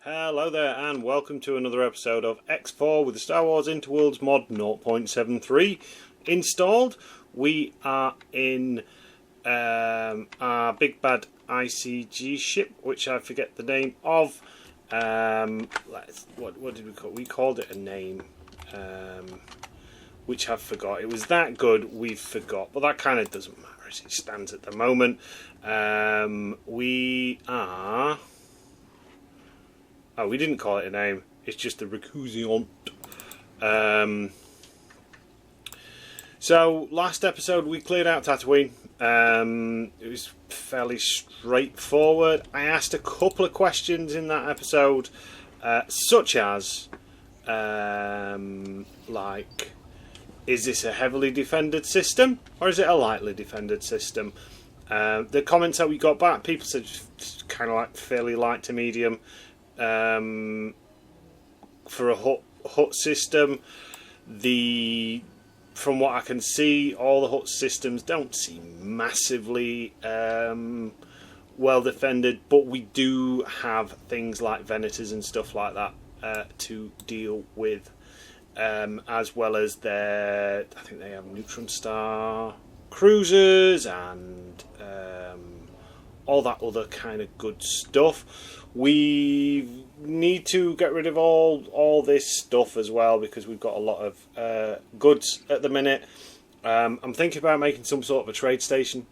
Hello there and welcome to another episode of X4 with the Star Wars Interworlds mod 0.73 installed. We are in our big bad ICG ship, which I forget the name of. What did we call it? We called it a name, which I forgot. It was that good, we forgot. But that kind of doesn't matter as it stands at the moment. We are... Oh, we didn't call it a name. It's just the Recusant. So, last episode we cleared out Tatooine. It was fairly straightforward. I asked a couple of questions in that episode, such as, like, is this a heavily defended system or is it a lightly defended system? The comments that we got back, people said kind of like fairly light to medium. For a Hutt system, from what I can see, all the Hutt systems don't seem massively well defended, but we do have things like Venators and stuff like that to deal with, as well as I think they have neutron star cruisers and all that other kind of good stuff. We need to get rid of all this stuff as well because we've got a lot of goods at the minute. I'm thinking about making some sort of a trade station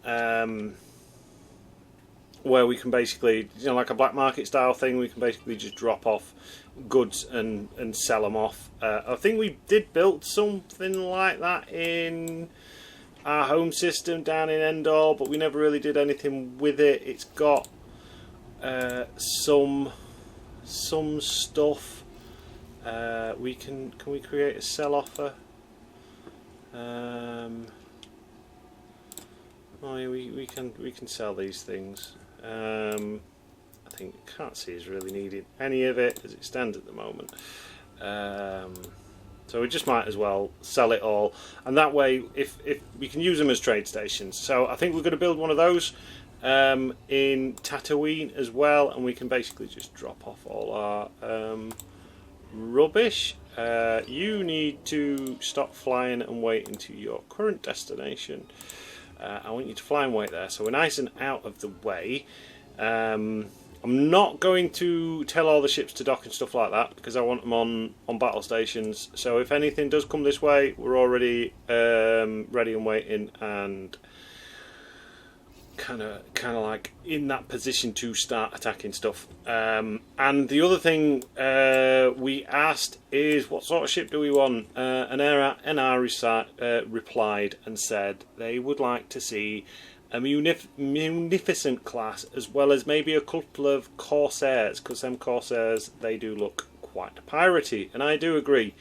where we can basically, like a black market style thing, we can basically just drop off goods and sell them off. I think we did build something like that in our home system down in Endor, but we never really did anything with it. It's got some stuff. Can we create a sell offer? Oh yeah, we can sell these things. I can't see us really needing any of it as it stands at the moment. So we just might as well sell it all, and that way, if we can use them as trade stations. So I think we're going to build one of those in Tatooine as well, and we can basically just drop off all our rubbish. You need to stop flying and wait into your current destination. I want you to fly and wait there, so we're nice and out of the way. I'm not going to tell all the ships to dock and stuff like that because I want them on battle stations. So if anything does come this way, we're already ready and waiting and kind of like in that position to start attacking stuff. And the other thing we asked is, what sort of ship do we want? And NR replied and said they would like to see a munificent class, as well as maybe a couple of Corsairs, because them Corsairs, they do look quite piratey, and I do agree.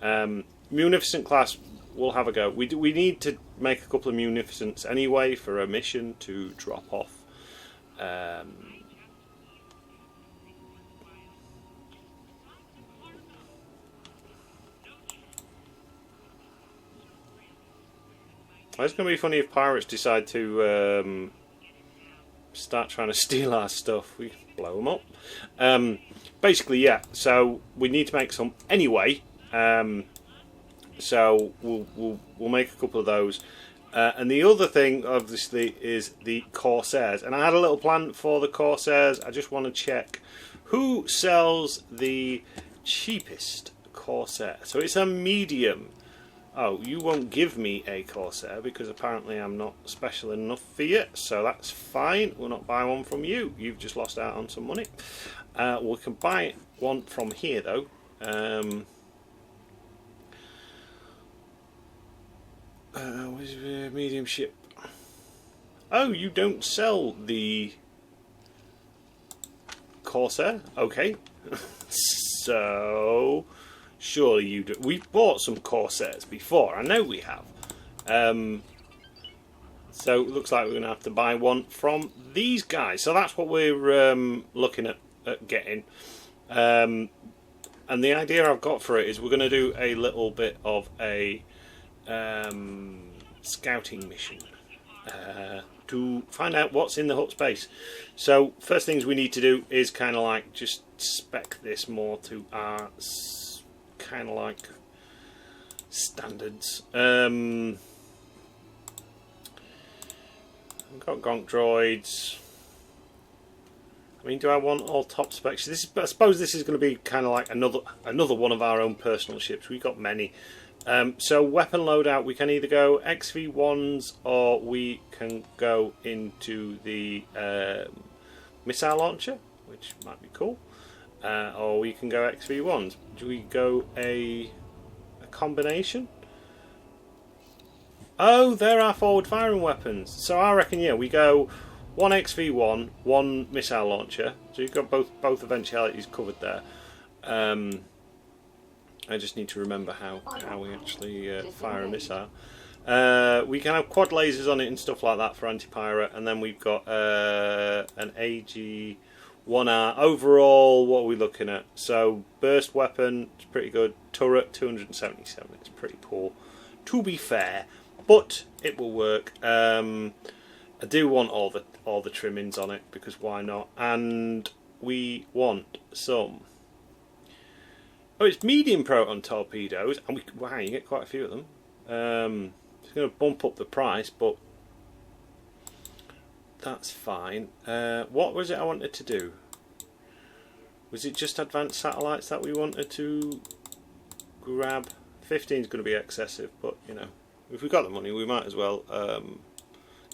Munificent class, we'll have a go. We need to make a couple of munificents anyway for a mission to drop off. It's going to be funny if pirates decide to start trying to steal our stuff. We can blow them up. Basically, yeah. So we need to make some anyway. So we'll make a couple of those. And the other thing, obviously, is the Corsairs. And I had a little plan for the Corsairs. I just want to check who sells the cheapest Corsair. So it's a medium. Oh, you won't give me a Corsair because apparently I'm not special enough for you, so that's fine. We'll not buy one from you. You've just lost out on some money. We can buy one from here though. Where's the medium ship? Oh, you don't sell the Corsair? Okay. So... surely you do. We've bought some Corsairs before. I know we have. So it looks like we're going to have to buy one from these guys. So that's what we're looking at getting. And the idea I've got for it is we're going to do a little bit of a scouting mission. to find out what's in the Hutt space. So first things we need to do is kind of like just spec this more to our kind of like standards. We've got gonk droids. I mean, do I want all top specs? I suppose this is going to be kind of like another one of our own personal ships. We've got many. So weapon loadout, we can either go XV1s or we can go into the missile launcher, which might be cool, or we can go XV1s. Do we go a combination? Oh, there are forward firing weapons. So I reckon, yeah, we go one XV1, one missile launcher. So you've got both eventualities covered there. I just need to remember how we actually fire a missile. We can have quad lasers on it and stuff like that for anti-pirate, and then we've got an AG-1R. Overall, what are we looking at? So burst weapon, it's pretty good. Turret, 277, it's pretty poor, to be fair, but it will work. I do want all the trimmings on it, because why not? And we want some... Oh, it's medium proton torpedoes, and wow, you get quite a few of them. It's going to bump up the price, but that's fine. What was it I wanted to do? Was it just advanced satellites that we wanted to grab? 15 is going to be excessive, but you know, if we've got the money, we might as well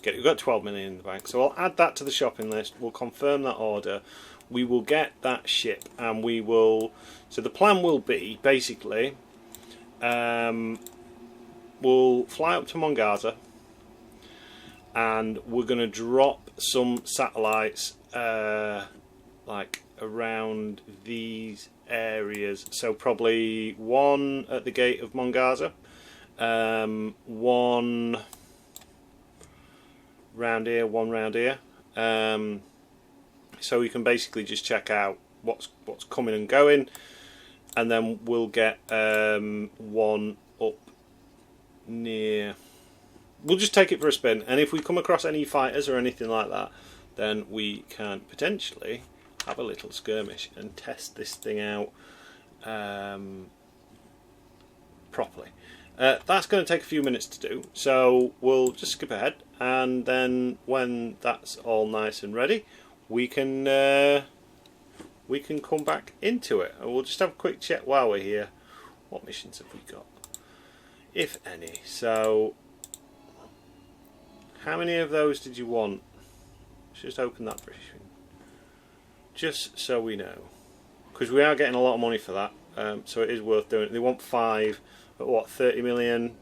get it. We've got 12 million in the bank, so I'll add that to the shopping list. We'll confirm that order. We will get that ship, and we will. So the plan will be basically, we'll fly up to Mongaza, and we're going to drop some satellites like around these areas. So probably one at the gate of Mongaza, one round here, one round here. So we can basically just check out what's coming and going, and then we'll get one up near. We'll just take it for a spin, and if we come across any fighters or anything like that, then we can potentially have a little skirmish and test this thing out properly. That's going to take a few minutes to do, so we'll just skip ahead, and then when that's all nice and ready, we can come back into it, and we'll just have a quick check while we're here. What missions have we got, if any? So, how many of those did you want? Let's just open that briefing, just so we know, because we are getting a lot of money for that, so it is worth doing it. They want 5 at what, 30 million?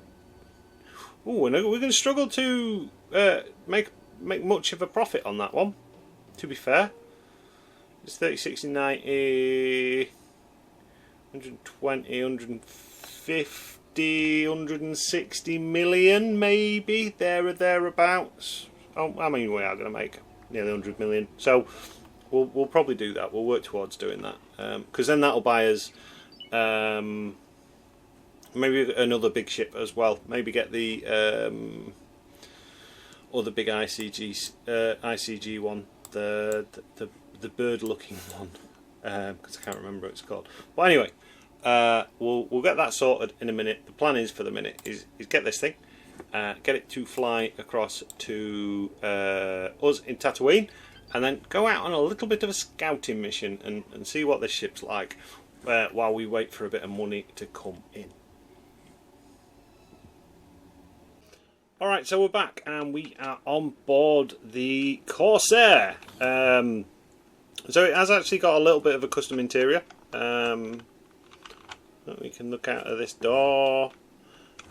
Ooh, we're going to struggle to make much of a profit on that one, to be fair. It's 30, 60, 90, 120, 150, 160 million, maybe, there or thereabouts. Oh, I mean, we are going to make nearly 100 million. So we'll probably do that. We'll work towards doing that. Because then that'll buy us maybe another big ship as well. Maybe get the other big ICG one. The bird looking one, because I can't remember what it's called. But anyway, we'll get that sorted in a minute. The plan is for the minute is get this thing, get it to fly across to us in Tatooine, and then go out on a little bit of a scouting mission and see what this ship's like while we wait for a bit of money to come in. Alright, so we're back and we are on board the Corsair. So it has actually got a little bit of a custom interior. We can look out of this door.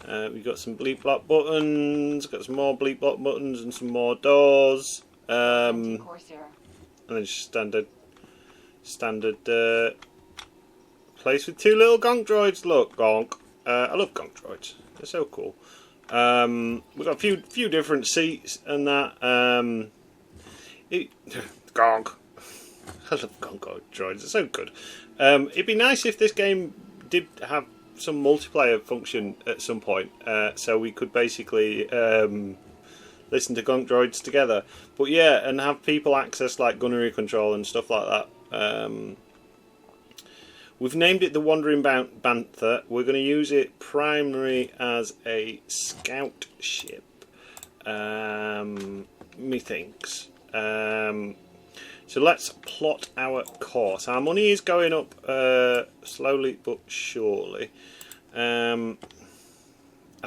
We've got some bleep block buttons, got some more bleep block buttons and some more doors. And then just standard place with 2 little gonk droids. Look, gonk. I love gonk droids. They're so cool. We've got a few different seats and that. Gonk. I love gonk droids. They're so good. It'd be nice if this game did have some multiplayer function at some point, so we could basically listen to gunk droids together. But yeah, and have people access like gunnery control and stuff like that. We've named it the Wandering Bantha. We're going to use it primarily as a scout ship, methinks. So let's plot our course. Our money is going up slowly but surely. I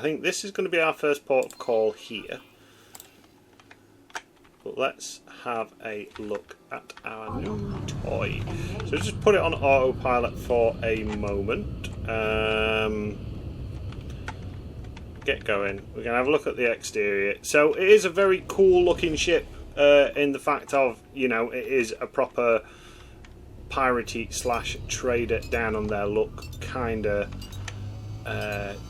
think this is going to be our first port of call here. But let's have a look at our new toy. So just put it on autopilot for a moment. Get going. We're going to have a look at the exterior. So it is a very cool looking ship in the fact of, you know, it is a proper piratey / trader down on their look kind of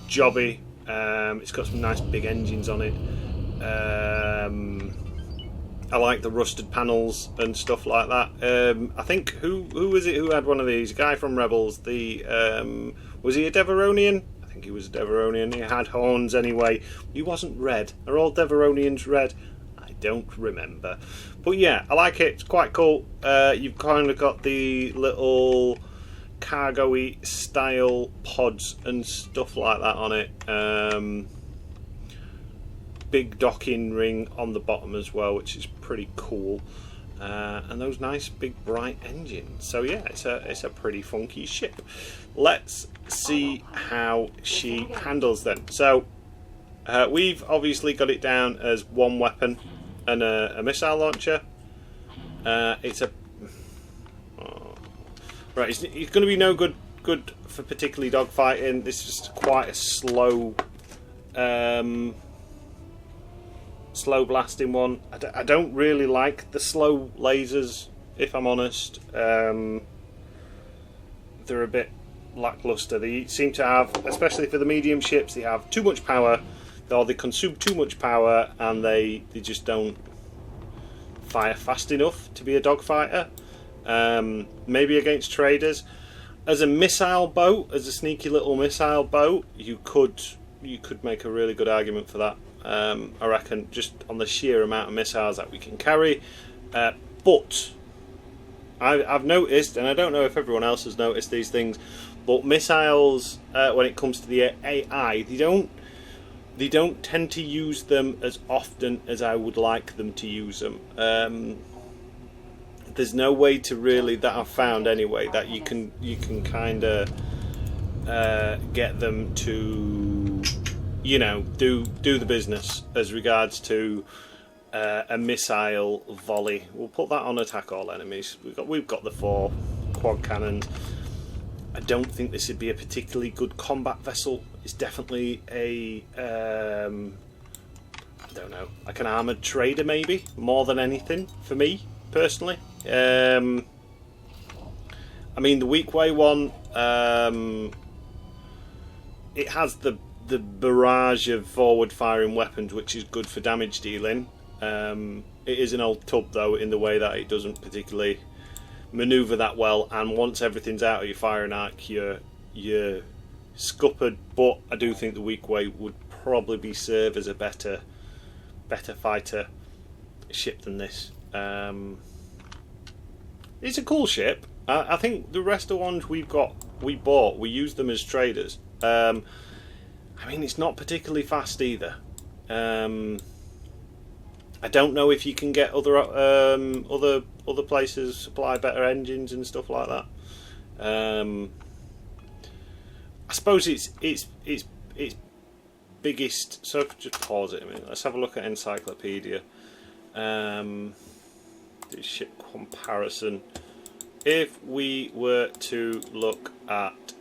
jobby. It's got some nice big engines on it. I like the rusted panels and stuff like that. I think who was it who had one of these? A guy from Rebels. Was he a Deveronian? I think he was a Deveronian. He had horns anyway. He wasn't red. Are all Deveronians red? I don't remember. But yeah, I like it. It's quite cool. You've kind of got the little cargo-y style pods and stuff like that on it. Big docking ring on the bottom as well, which is pretty cool, and those nice big bright engines. So yeah, it's a pretty funky ship. Let's see how she handles then. So we've obviously got it down as one weapon and a missile launcher. It's a right. It's going to be no good for particularly dogfighting. This is quite a slow blasting one. I don't really like the slow lasers, if I'm honest. They're a bit lackluster. They seem to have, especially for the medium ships, they have too much power, or they consume too much power, and they just don't fire fast enough to be a dogfighter. Maybe against traders. As a missile boat, as a sneaky little missile boat, you could make a really good argument for that. I reckon, just on the sheer amount of missiles that we can carry. But I've noticed, and I don't know if everyone else has noticed these things, but missiles, when it comes to the AI, they don't tend to use them as often as I would like them to use them. There's no way to really, that I've found anyway, that you can kind of get them to, you know, do the business as regards to a missile volley. We'll put that on attack all enemies. We've got the 4 quad cannons. I don't think this would be a particularly good combat vessel. It's definitely a I don't know, like an armoured trader maybe, more than anything for me personally. I mean, the weak way one, it has the barrage of forward firing weapons, which is good for damage dealing. It is an old tub though, in the way that it doesn't particularly manoeuvre that well, and once everything's out of your firing arc, you're scuppered. But I do think the weak way would probably serve as a better fighter ship than this. It's a cool ship. I think the rest of the ones we bought, we used them as traders. I mean, it's not particularly fast either. I don't know if you can get other places supply better engines and stuff like that. I suppose its biggest. So if just pause it a minute. Let's have a look at Encyclopedia. The ship comparison. If we were to look at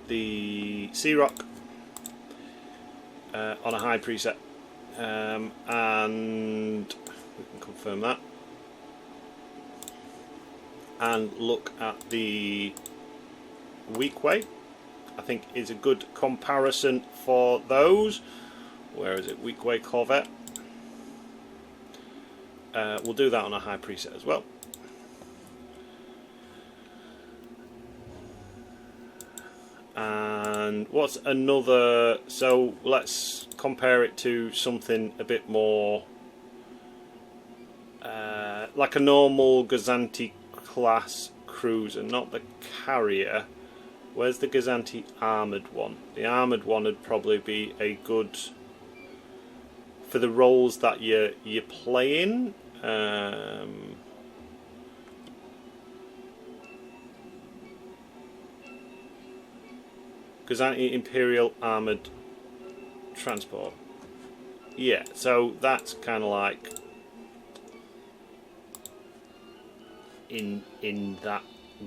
the C-Roc on a high preset, and we can confirm that, and look at the weak way, I think is a good comparison for those. Where is it? Weak way Corvette. We'll do that on a high preset as well. And what's another? So let's compare it to something a bit more like a normal Gazanti class cruiser, not the carrier. Where's the Gazanti armoured one? The armoured one would probably be a good for the roles that you're playing. Gazanti Imperial Armoured Transport. Yeah, so that's kind of like in that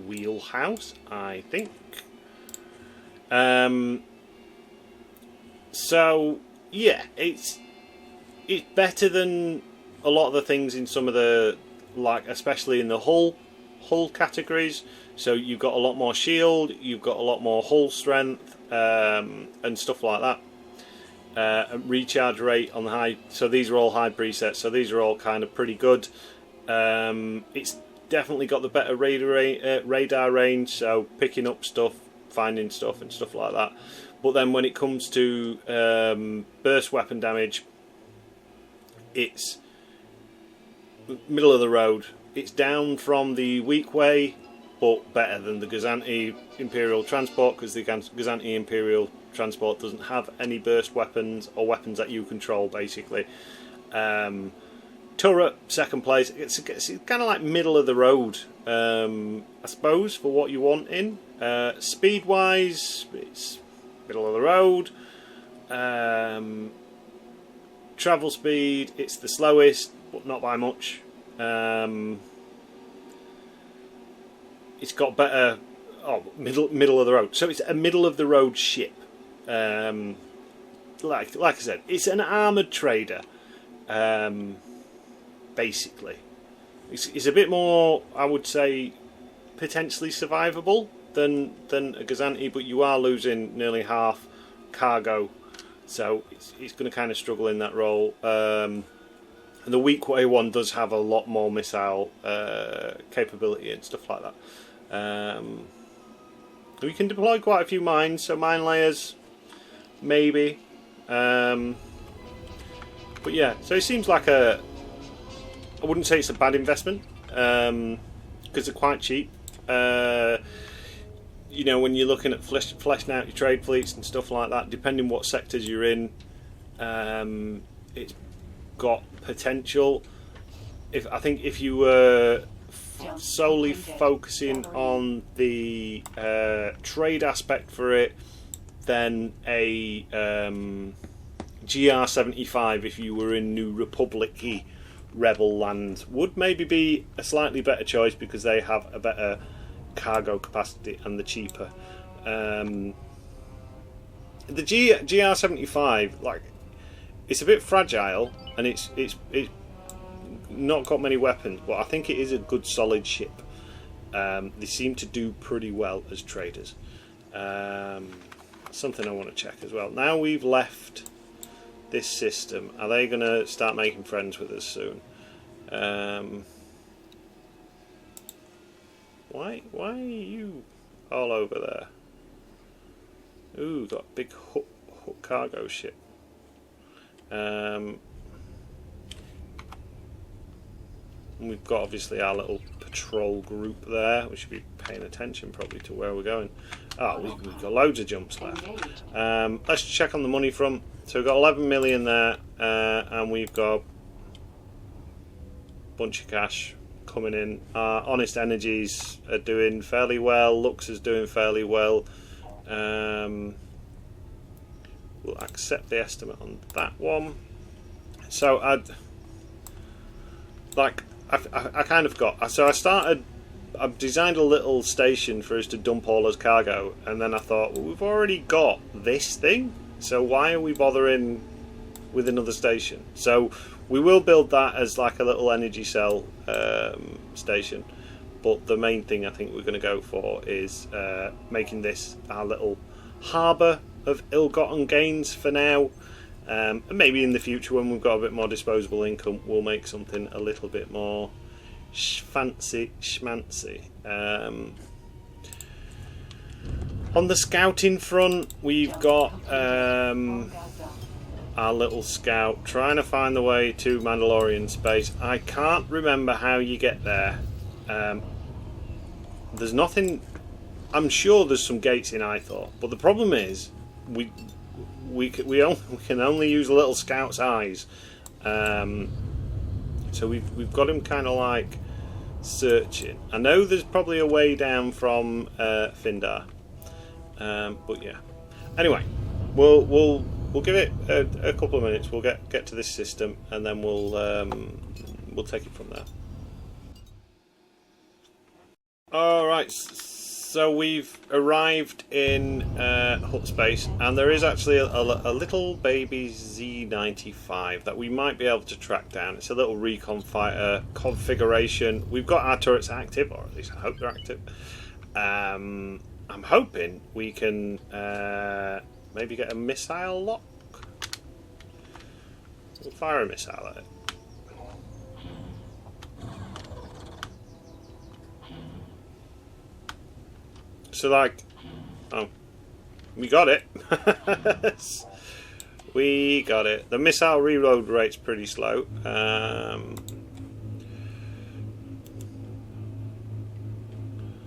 wheelhouse, I think. So yeah, it's better than a lot of the things in some of the, like especially in the hull categories. So you've got a lot more shield, you've got a lot more hull strength, and stuff like that. Recharge rate on the high. So these are all high presets. So these are all kind of pretty good. It's definitely got the better radar range. So picking up stuff, finding stuff, and stuff like that. But then when it comes to burst weapon damage, it's middle of the road. It's down from the weak way, but better than the Gazanti Imperial Transport, because the Gazanti Imperial Transport doesn't have any burst weapons or weapons that you control, basically. Turret, second place. It's kind of like middle of the road, I suppose, for what you want in. Speed-wise, it's middle of the road. Travel speed, it's the slowest, but not by much. It's got better middle of the road. So it's a middle of the road ship. Like I said, it's an armoured trader. Basically, it's a bit more, I would say, potentially survivable than a Gazanti, but you are losing nearly half cargo, so it's going to kind of struggle in that role. And the weak way one does have a lot more missile capability and stuff like that. We can deploy quite a few mines, so mine layers, maybe. But yeah, so it seems like I wouldn't say it's a bad investment, because they're quite cheap. You know, when you're looking at fleshing out your trade fleets and stuff like that, depending what sectors you're in, it's got potential. I think if you were solely focusing on the trade aspect for it, then a GR75, if you were in New Republic-y rebel land, would maybe be a slightly better choice, because they have a better cargo capacity and the cheaper. The GR75, like, it's a bit fragile, and it's not got many weapons, but I think it is a good solid ship. They seem to do pretty well as traders. Something I want to check as well. Now we've left this system, are they going to start making friends with us soon? Why are you all over there? Ooh, got a big Hutt cargo ship. We've got obviously our little patrol group there. We should be paying attention probably to where we're going. We've got loads of jumps left. Let's check on the money front. So we've got 11 million there, and we've got a bunch of cash coming in. Honest Energies are doing fairly well. Lux is doing fairly well. We'll accept the estimate on that one. So I kind of got. So I've designed a little station for us to dump all as cargo, and then I thought, well, we've already got this thing, so why are we bothering with another station? So we will build that as like a little energy cell station, but the main thing I think we're going to go for is making this our little harbour of ill-gotten gains for now. And maybe in the future, when we've got a bit more disposable income, we'll make something a little bit more fancy schmancy. On the scouting front, we've got our our little scout, trying to find the way to Mandalorian space. I can't remember how you get there. There's nothing. I'm sure there's some gates in Ithor, but the problem is we can only use a little scout's eyes. So we've got him kind of like searching. I know there's probably a way down from Findar, but yeah. Anyway, we'll give it a couple of minutes. We'll get to this system, and then we'll take it from there. All right. So we've arrived in Hutt space, and there is actually a little baby Z95 that we might be able to track down. It's a little recon fighter configuration. We've got our turrets active, or at least I hope they're active. I'm hoping we can maybe get a missile lock. We'll fire a missile at it. So like, oh, we got it. We got it. The missile reload rate's pretty slow.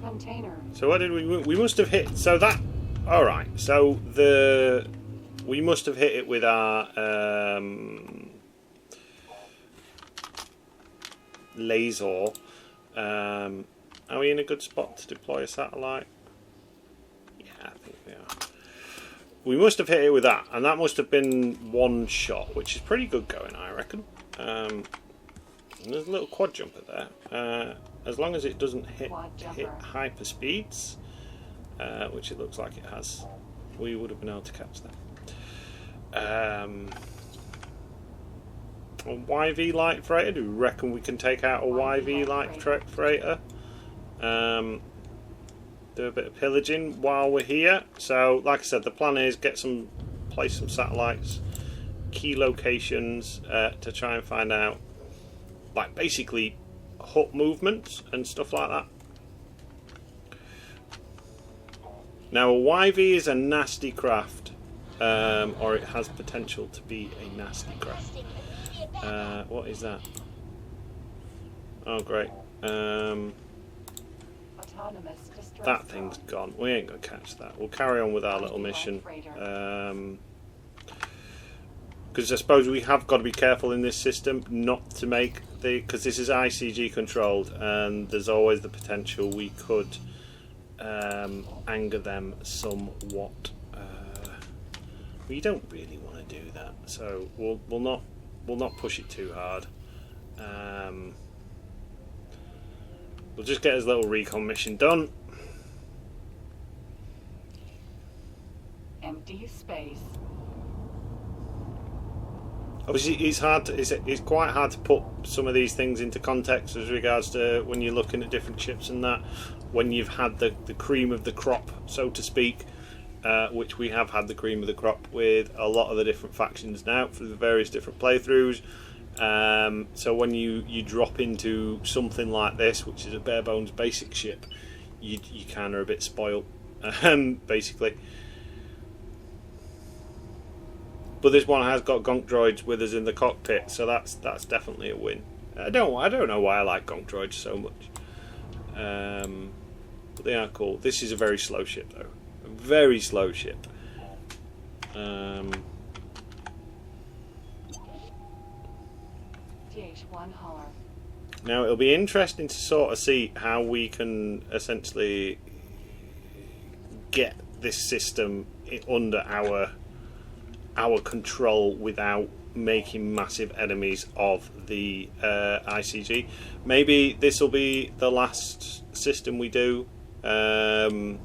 Container. So what did we must have hit? So that, all right. So we must have hit it with our laser. Are we in a good spot to deploy a satellite? I think we are. We must have hit it with that, and that must have been one shot, which is pretty good going, I reckon. And there's a little quad jumper there. As long as it doesn't hit hyper speeds, which it looks like it has, we would have been able to catch that. A YV light freighter. Do we reckon we can take out a YV light freighter? Do a bit of pillaging while we're here. So, like I said, the plan is place some satellites, key locations to try and find out, like basically Hutt movements and stuff like that. Now, a YV is a nasty craft, or it has potential to be a nasty craft. What is that? Oh, great. That thing's gone. We ain't going to catch that. We'll carry on with our little mission. Because I suppose we have got to be careful in this system not to make because this is ICG controlled, and there's always the potential we could anger them somewhat. We don't really want to do that, so we'll not push it too hard. We'll just get his little recon mission done. Empty space. Obviously, it's quite hard to put some of these things into context as regards to when you're looking at different ships and that. When you've had the cream of the crop, so to speak, which we have had the cream of the crop with a lot of the different factions now for the various different playthroughs. So when you drop into something like this, which is a bare bones basic ship, you kind of are a bit spoiled, basically. But this one has got gonk droids with us in the cockpit, so that's definitely a win. I don't know why I like gonk droids so much, but they are cool. This is a very slow ship though, a very slow ship. Now it'll be interesting to sort of see how we can essentially get this system under our control without making massive enemies of the ICG. Maybe this will be the last system we do. Right,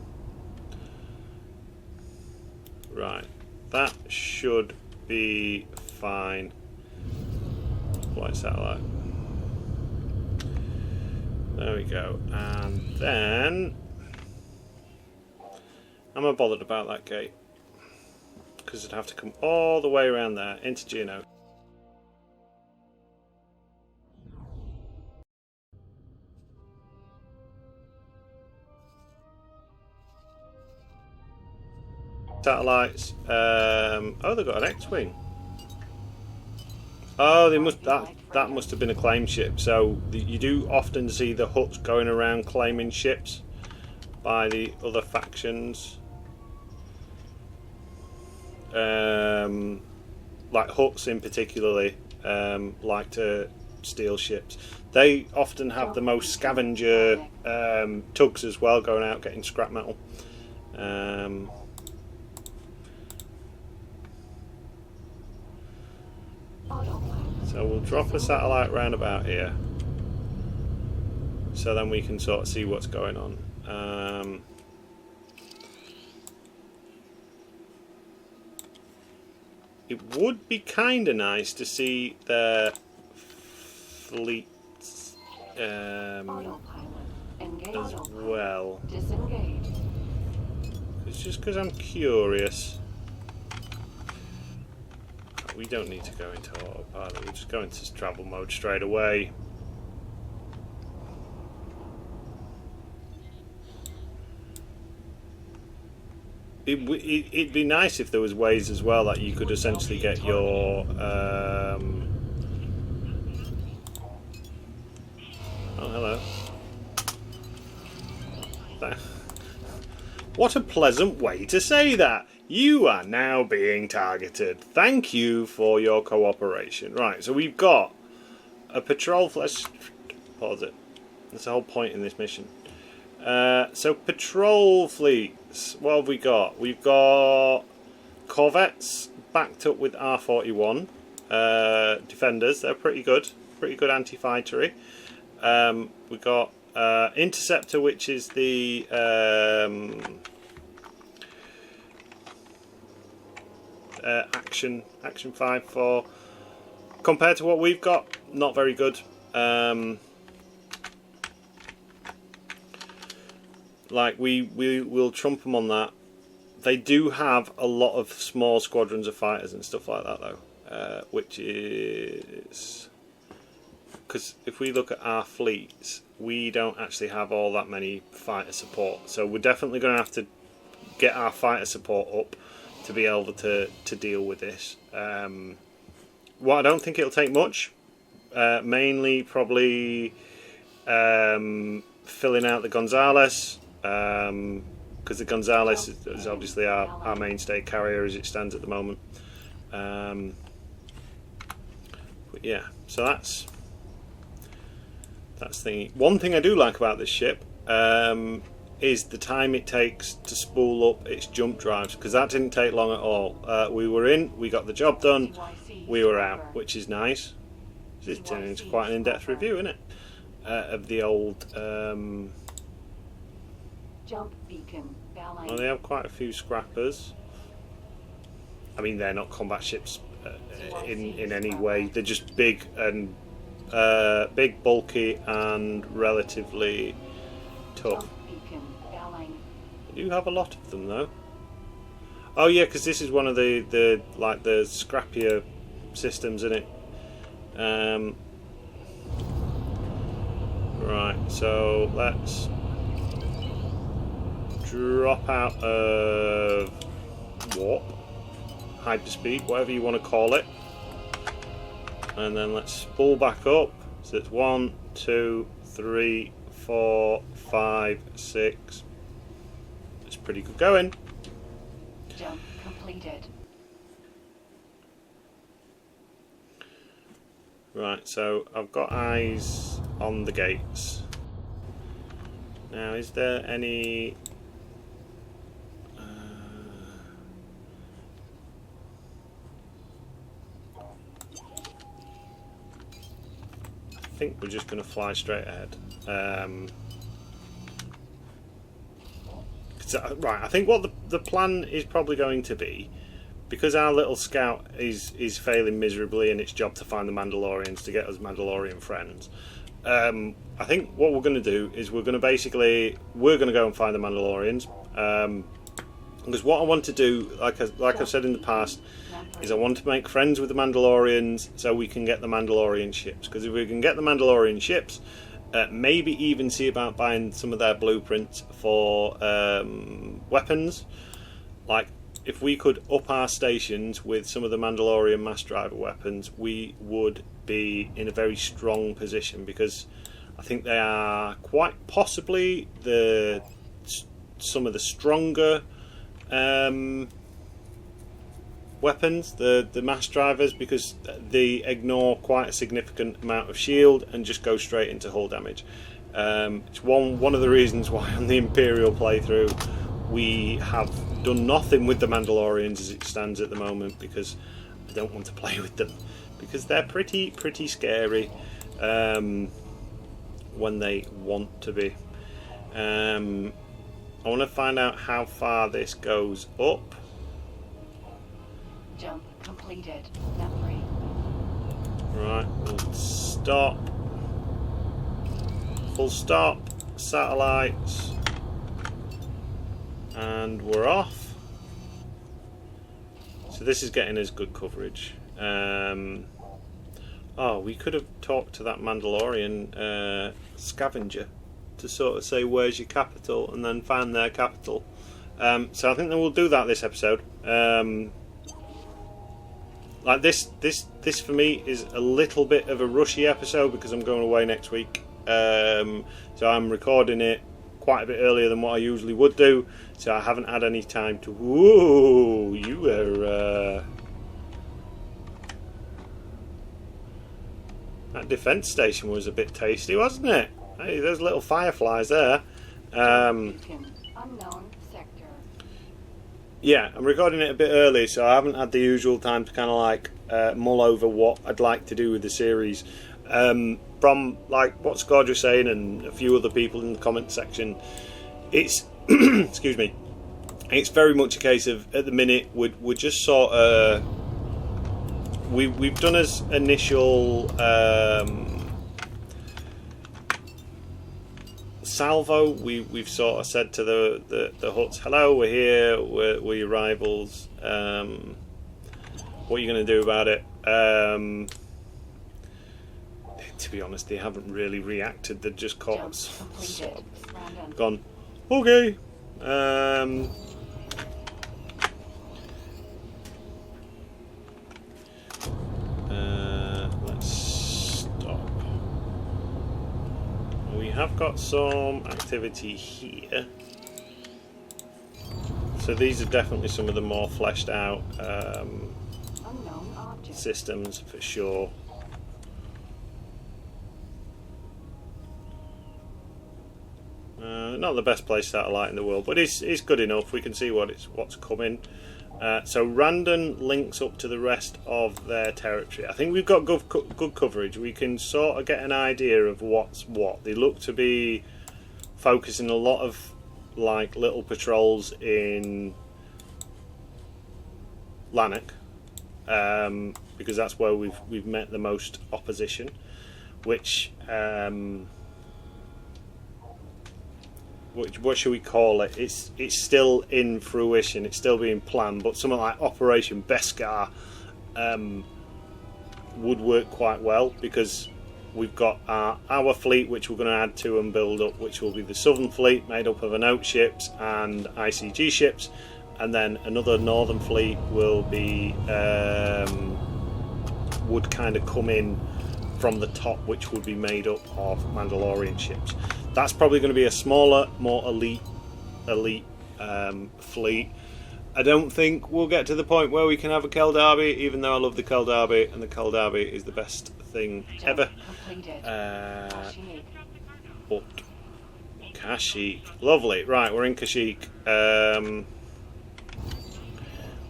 that should be fine. Flight satellite. There we go. And then I'm not bothered about that gate, because it'd have to come all the way around there into Geno. Satellites. Oh, they've got an X-Wing. Oh, they must that must have been a claim ship. So you do often see the Hutts going around claiming ships by the other factions. Like Hutts in particularly like to steal ships. They often have the most scavenger tugs as well, going out getting scrap metal. So we'll drop a satellite round about here, so then we can sort of see what's going on. It would be kind of nice to see their fleets as well. It's just because I'm curious. We don't need to go into autopilot, we'll just go into travel mode straight away. It'd be nice if there was ways as well that you could essentially get your oh, hello. What a pleasant way to say that. You are now being targeted. Thank you for your cooperation. Right, so we've got a patrol. Let's pause it. That's the whole point in this mission. So patrol fleets. What have we got? We've got corvettes backed up with R41 defenders. They're pretty good. Pretty good anti-fightery. We've got interceptor, which is the action 5-4. Compared to what we've got, not very good. Like we'll trump them on that. They do have a lot of small squadrons of fighters and stuff like that though, which is because if we look at our fleets, we don't actually have all that many fighter support. So we're definitely going to have to get our fighter support up to be able to deal with this. Well, I don't think it'll take much. Mainly probably filling out the Gonzales, because the Gonzales is obviously our mainstay carrier as it stands at the moment. But yeah, so that's the one thing I do like about this ship. Is the time it takes to spool up its jump drives, because that didn't take long at all. We were in, we got the job done, we were out, which is nice. It's turning into quite an in-depth review, isn't it? Of the old. Jump beacon. Well, they have quite a few scrappers. I mean, they're not combat ships in any way. They're just big and big, bulky, and relatively tough. I do have a lot of them though. Oh yeah, because this is one of the scrappier systems, isn't it? Right, so let's drop out of warp, hyperspeed, whatever you want to call it, and then let's spool back up. So it's 1, 2, 3, 4, 5, 6. It's pretty good going. Jump completed. Right, so I've got eyes on the gates. Now, is there any... I think we're just going to fly straight ahead. Right, I think what the plan is probably going to be, because our little scout is failing miserably in its job to find the Mandalorians to get us Mandalorian friends. I think what we're going to do is we're going to go and find the Mandalorians. Because what I want to do, like I've said in the past, is I want to make friends with the Mandalorians so we can get the Mandalorian ships. Because if we can get the Mandalorian ships, maybe even see about buying some of their blueprints for weapons. Like, if we could up our stations with some of the Mandalorian mass driver weapons, we would be in a very strong position, because I think they are quite possibly some of the stronger weapons, the mass drivers, because they ignore quite a significant amount of shield and just go straight into hull damage. It's one of the reasons why on the Imperial playthrough we have done nothing with the Mandalorians as it stands at the moment, because I don't want to play with them, because they're pretty scary when they want to be. I want to find out how far this goes up. Jump completed. Step 3. Right, we'll stop. Full stop. Satellites. And we're off. So this is getting us good coverage. Oh, we could have talked to that Mandalorian scavenger to sort of say where's your capital, and then find their capital. So I think that we'll do that this episode. Like this for me is a little bit of a rushy episode, because I'm going away next week. So I'm recording it quite a bit earlier than what I usually would do, so I haven't had any time to. Whoa, you were that defence station was a bit tasty, wasn't it? Hey, those little fireflies there. Unknown sector. Yeah, I'm recording it a bit early, so I haven't had the usual time to kind of like mull over what I'd like to do with the series. From like what Scourge was saying and a few other people in the comment section, it's excuse me, it's very much a case of, at the minute we're just sort of we've done as initial salvo. We've sort of said to the Hutts, hello, we're here, we're your rivals, what are you going to do about it? To be honest, they haven't really reacted. They've just caught us, sort of gone, okay. Let's stop. We have got some activity here. So these are definitely some of the more fleshed out systems for sure. Not the best placed satellite in the world, but it's good enough. We can see what's coming. So Randon links up to the rest of their territory. I think we've got good coverage. We can sort of get an idea of what's what. They look to be focusing a lot of like little patrols in Lanark, because that's where we've met the most opposition, which what should we call it? It's still in fruition. It's still being planned. But something like Operation Beskar would work quite well, because we've got our fleet, which we're going to add to and build up, which will be the Southern Fleet, made up of Anoat ships and ICG ships, and then another Northern Fleet will be would kind of come in from the top, which would be made up of Mandalorian ships. That's probably going to be a smaller, more elite fleet. I don't think we'll get to the point where we can have a Kel Derby, even though I love the Kel Derby, and the Kel Derby is the best thing ever. But Kashyyyk, lovely. Right, we're in Kashyyyk.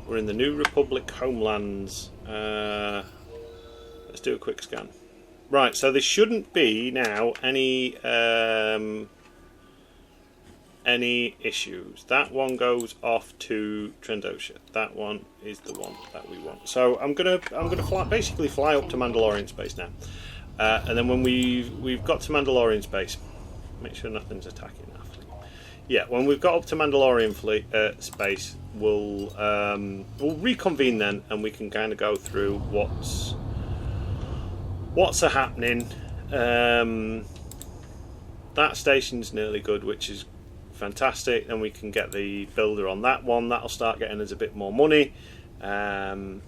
We're in the New Republic homelands. Let's do a quick scan. Right, so there shouldn't be now any issues. That one goes off to Trendosha. That one is the one that we want. So I'm gonna basically fly up to Mandalorian space now, and then when we've got to Mandalorian space, make sure nothing's attacking our fleet. Yeah, when we've got up to Mandalorian fleet space, we'll reconvene then, and we can kind of go through what's happening. That station's nearly good, which is fantastic. Then we can get the builder on that one. That'll start getting us a bit more money. And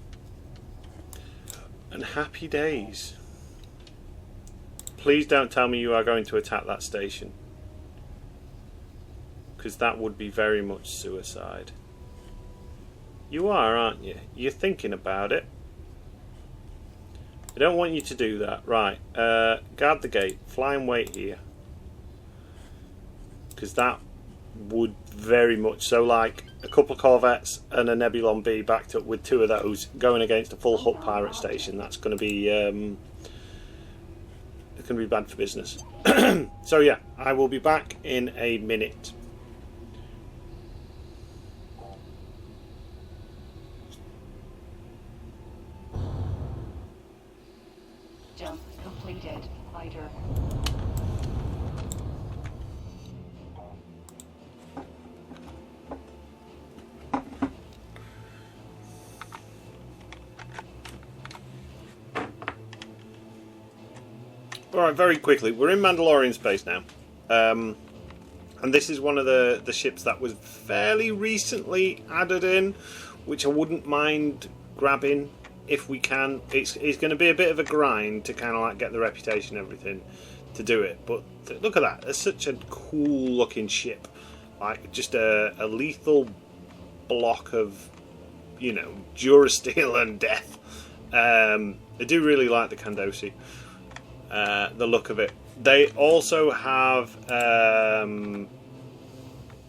happy days. Please don't tell me you are going to attack that station, because that would be very much suicide. You are, aren't you? You're thinking about it. I don't want you to do that. Right, guard the gate. Fly and wait here, because that would very much so, like a couple of corvettes and a Nebulon B backed up with 2 of those going against a full Hutt pirate station. That's going to be it's going to be bad for business. So yeah, I will be back in a minute. Jump completed. Fighter. Alright, very quickly, we're in Mandalorian space now. And this is one of the ships that was fairly recently added in, which I wouldn't mind grabbing if we can. It's going to be a bit of a grind to kind of like get the reputation and everything to do it. But look at that, it's such a cool looking ship. Like just a lethal block of, you know, Durasteel and death. I do really like the Kandosi. The look of it. They also have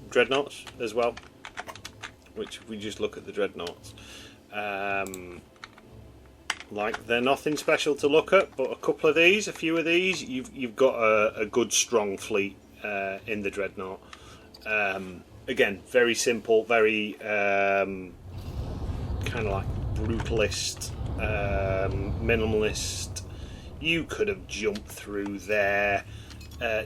dreadnoughts as well, which if we just look at the dreadnoughts, like they're nothing special to look at, but a couple of these, a few of these, you've got a good strong fleet in the dreadnought. Again, very simple, very kind of like brutalist, minimalist. You could have jumped through their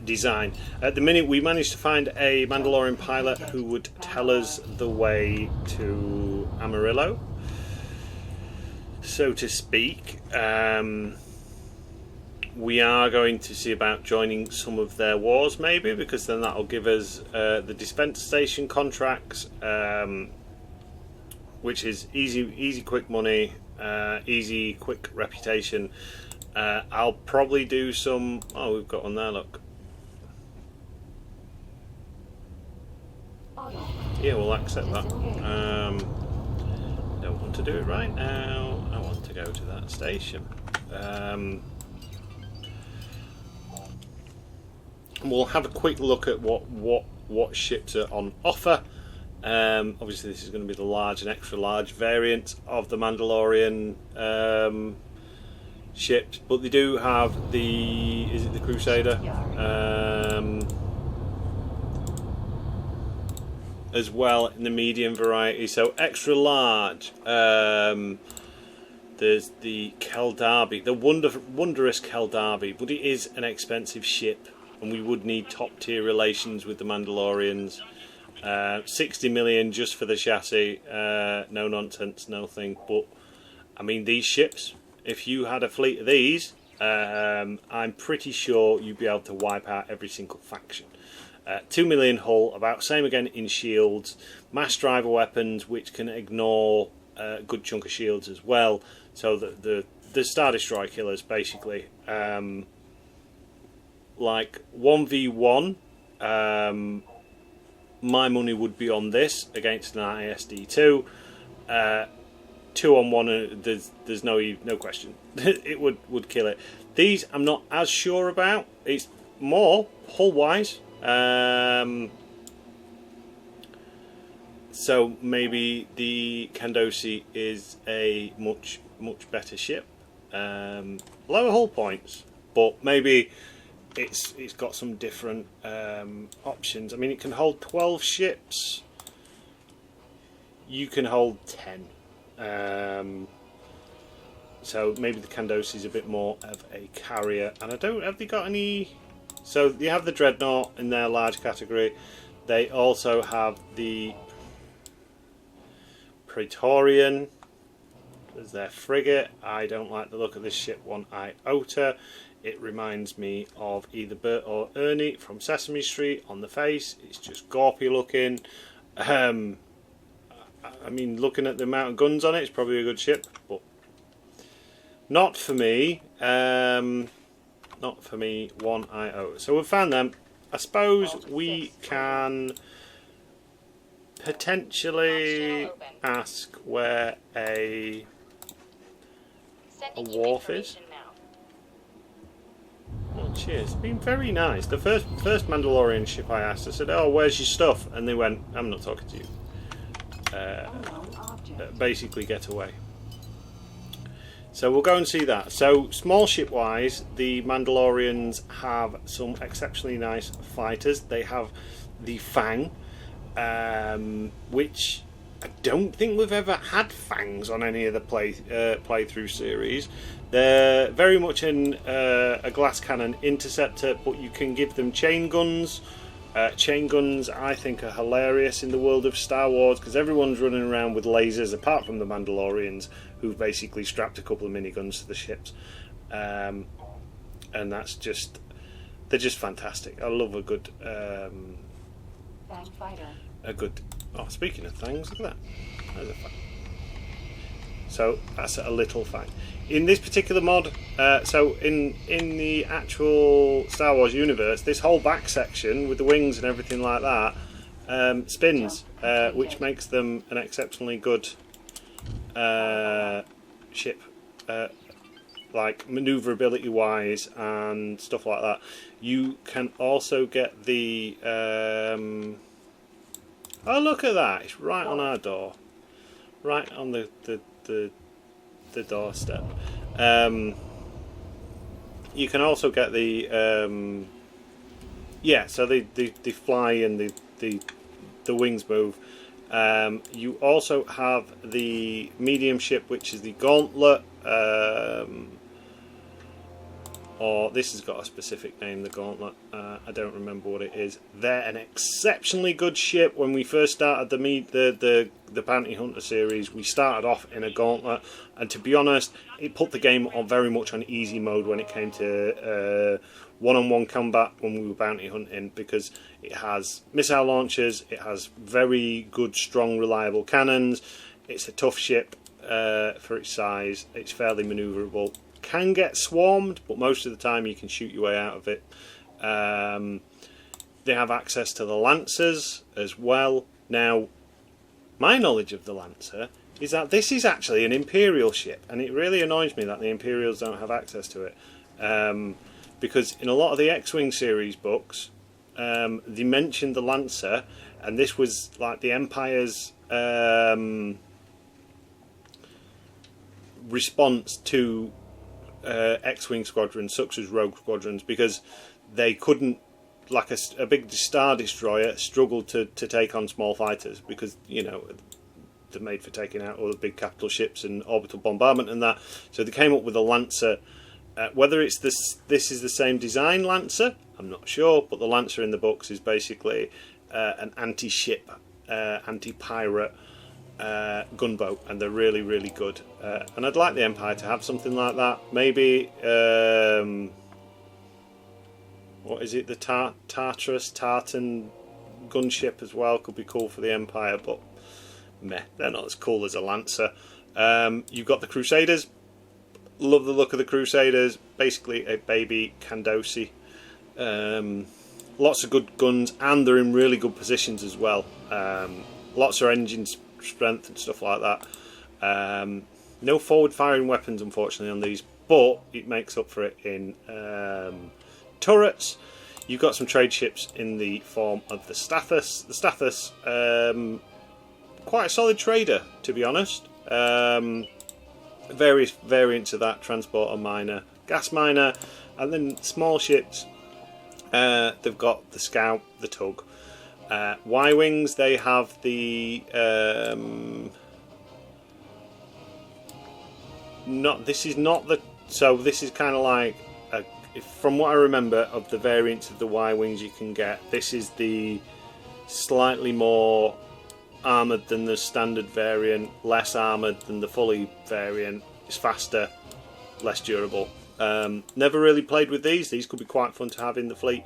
design. At the minute, we managed to find a Mandalorian pilot who would tell us the way to Amarillo, so to speak. We are going to see about joining some of their wars, maybe, because then that'll give us the dispenser station contracts, which is easy, quick money, easy, quick reputation. I'll probably do some... Oh, we've got one there, look. Yeah, we'll accept that. Don't want to do it right now. I want to go to that station. We'll have a quick look at what ships are on offer. Obviously, this is going to be the large and extra large variant of the Mandalorian ships, but they do have the, is it the Crusader, as well in the medium variety. So extra large, there's the Keldarby, the wondrous Keldarby, but it is an expensive ship and we would need top tier relations with the Mandalorians. 60 million just for the chassis, no nonsense, no thing. But I mean, these ships, if you had a fleet of these, I'm pretty sure you'd be able to wipe out every single faction. 2 million hull, about same again in shields, mass driver weapons which can ignore a good chunk of shields as well. So the Star Destroyer killers basically, like 1v1, my money would be on this against an ISD2. 2-on-1, there's no question. It would kill it. These I'm not as sure about. It's more hull wise. So maybe the Kandosi is a much better ship. Lower hull points, but maybe it's got some different options. I mean, it can hold 12 ships. You can hold 10. So maybe the Kandosi is a bit more of a carrier. And have they got any? So you have the Dreadnought in their large category. They also have the Praetorian as their frigate. I don't like the look of this ship one iota. it reminds me of either Bert or Ernie from Sesame Street on the face. It's just gawpy looking. I mean, looking at the amount of guns on it, it's probably a good ship, but not for me. Not for me one iota. So we've found them. I suppose we can potentially ask where a wharf is. Oh, cheers. It's been very nice. The first Mandalorian ship I asked, I said, "Oh, where's your stuff?" And they went, "I'm not talking to you. Basically, get away." So we'll go and see that. So small ship wise, the Mandalorians have some exceptionally nice fighters. They have the Fang, which I don't think we've ever had Fangs on any of the playthrough series. They're very much a glass cannon interceptor, but you can give them chain guns. Chain guns, I think, are hilarious in the world of Star Wars because everyone's running around with lasers, apart from the Mandalorians, who've basically strapped a couple of miniguns to the ships, and that's they're just fantastic. I love a good Fang fighter. Oh, speaking of things, look at that. There's a Fang. So that's a little Fang. In this particular mod, so in the actual Star Wars universe, this whole back section with the wings and everything like that spins, which makes them an exceptionally good ship, like manoeuvrability wise and stuff like that. You can also get the oh, look at that, it's right on our door, right on the doorstep. You can also get the so they fly and the wings move. You also have the medium ship, which is the Gauntlet, or this has got a specific name, the Gauntlet. I don't remember what it is. They're an exceptionally good ship. When we first started the Bounty Hunter series, we started off in a Gauntlet, and to be honest, it put the game on very much on easy mode when it came to one-on-one combat when we were bounty hunting, because it has missile launchers, it has very good, strong, reliable cannons. It's a tough ship for its size. It's fairly manoeuvrable. Can get swarmed, but most of the time you can shoot your way out of it. They have access to the Lancers as well. Now, my knowledge of the Lancer is that this is actually an Imperial ship, and it really annoys me that the Imperials don't have access to it. Because in a lot of the X-Wing series books, they mentioned the Lancer, and this was like the Empire's response to X-Wing squadrons, such as Rogue squadrons, because they couldn't, like a big Star Destroyer, struggled to take on small fighters, because, you know, they're made for taking out all the big capital ships and orbital bombardment and that. So they came up with a Lancer. Whether it's this is the same design Lancer, I'm not sure, but the Lancer in the books is basically an anti-ship, anti-pirate gunboat, and they're really, really good. And I'd like the Empire to have something like that. Maybe what is it? The Tartan gunship as well could be cool for the Empire, but meh, they're not as cool as a Lancer. You've got the Crusaders. Love the look of the Crusaders. Basically a baby Candosi. Lots of good guns, and they're in really good positions as well. Lots of engine strength and stuff like that. No forward firing weapons, unfortunately, on these, but it makes up for it in turrets. You've got some trade ships in the form of the Stathis. The Stathis, quite a solid trader, to be honest. Various variants of that: transporter, miner, gas miner, and then small ships. They've got the Scout, the Tug. Y-wings, they have the this is kind of like from what I remember of the variants of the Y-wings you can get, this is the slightly more armoured than the standard variant, less armoured than the fully variant. It's faster, less durable. Never really played with these. These could be quite fun to have in the fleet.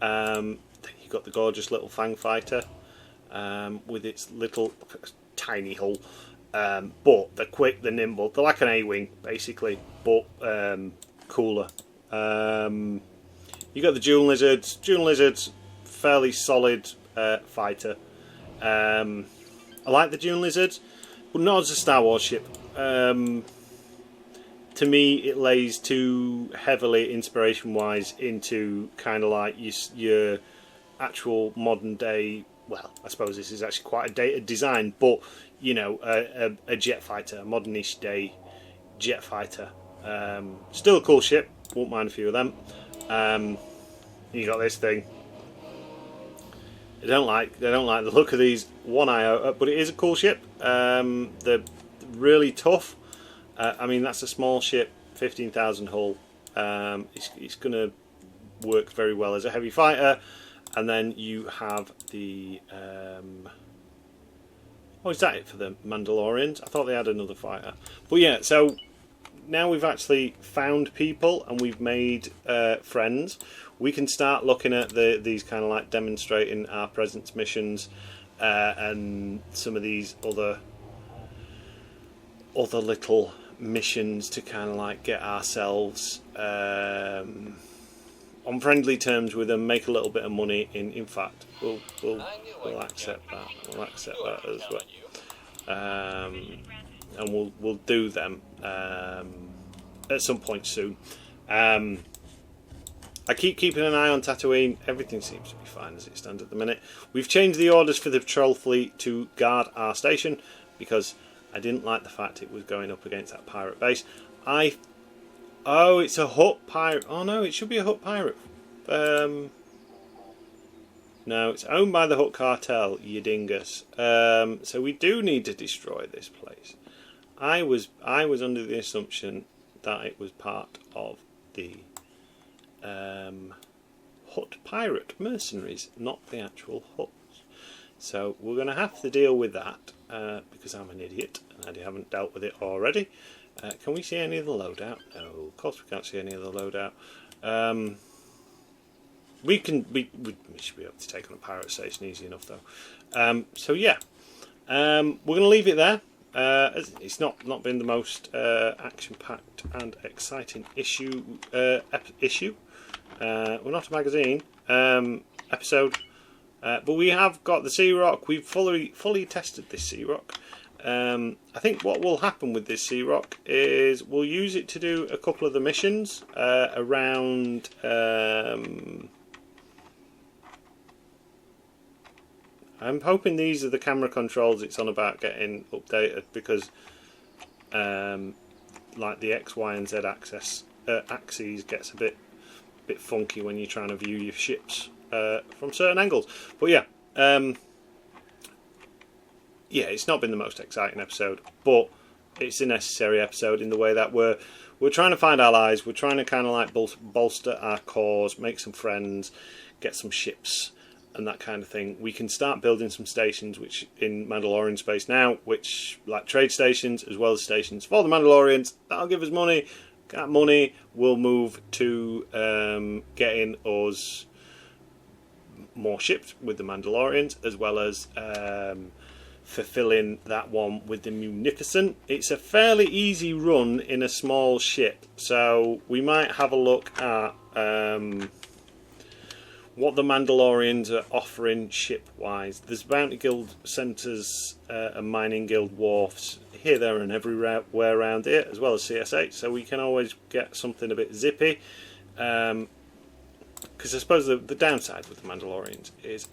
You've got the gorgeous little Fang fighter with its little tiny hull. But they're quick, they're nimble. They're like an A-wing, basically, but cooler. You've got the Dune Lizards. Dune Lizards, fairly solid fighter. I like the Dune Lizards, but not as a Star Wars ship. To me, it lays too heavily, inspiration-wise, into kind of like your actual modern-day. Well, I suppose this is actually quite a dated design, but you know, a jet fighter, a modernish day jet fighter. Still a cool ship. Won't mind a few of them. You got this thing. They don't like the look of these one iota, but it is a cool ship. They're really tough. I mean, that's a small ship, 15,000 hull. It's going to work very well as a heavy fighter. And then you have the... oh, is that it for the Mandalorians? I thought they had another fighter. But yeah, so now we've actually found people and we've made friends. We can start looking at these kind of like demonstrating our presence missions and some of these other little missions to kind of like get ourselves on friendly terms with them, make a little bit of money. In fact, we'll accept that. We'll accept that as well, and we'll do them at some point soon. I keep keeping an eye on Tatooine. Everything seems to be fine as it stands at the minute. We've changed the orders for the patrol fleet to guard our station because I didn't like the fact it was going up against that pirate base. Oh, it's a Hutt pirate. Oh no, it should be a Hutt pirate. No, it's owned by the Hutt cartel, you dingus. So we do need to destroy this place. I was under the assumption that it was part of the Hutt pirate mercenaries, not the actual Hutts. So we're going to have to deal with that because I'm an idiot and I haven't dealt with it already. Can we see any of the loadout? No, of course we can't see any of the loadout. We should be able to take on a pirate station easy enough though. So yeah, we're going to leave it there. It's not been the most action-packed and exciting issue. We're not a magazine episode, but we have got the C-Roc. We've fully tested this C-Roc. I think what will happen with this C-Roc is we'll use it to do a couple of the missions around. I'm hoping these are the camera controls it's on about getting updated because, like the X, Y, and Z axes gets a bit funky when you're trying to view your ships from certain angles. But yeah. Yeah, it's not been the most exciting episode, but it's a necessary episode in the way that we're trying to find allies, we're trying to kind of like bolster our cause, make some friends, get some ships and that kind of thing. We can start building some stations which in Mandalorian space now, which like trade stations as well as stations for the Mandalorians. That'll give us money. That money will move to getting us more ships with the Mandalorians as well as fulfilling that one with the Munificent. It's a fairly easy run in a small ship, so we might have a look at what the Mandalorians are offering ship-wise. There's Bounty Guild centres and Mining Guild wharfs here, there and everywhere around here, as well as CS8, so we can always get something a bit zippy. Because I suppose the downside with the Mandalorians is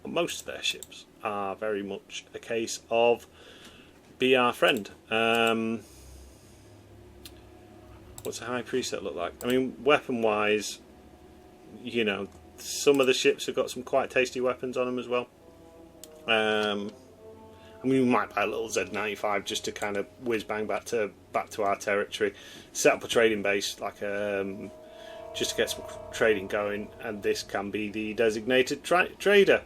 most of their ships are very much a case of be our friend. What's a High Preset look like? I mean, weapon wise, you know, some of the ships have got some quite tasty weapons on them as well. I mean, we might buy a little Z95 just to kind of whiz bang back to our territory, set up a trading base, like just to get some trading going, and this can be the designated trader.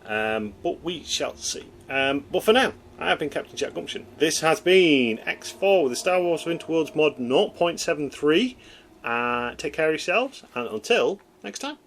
But we shall see. But for now, I have been Captain Jack Gumption. This has been X4 with the Star Wars Interworlds mod 0.73. Take care of yourselves, and until next time.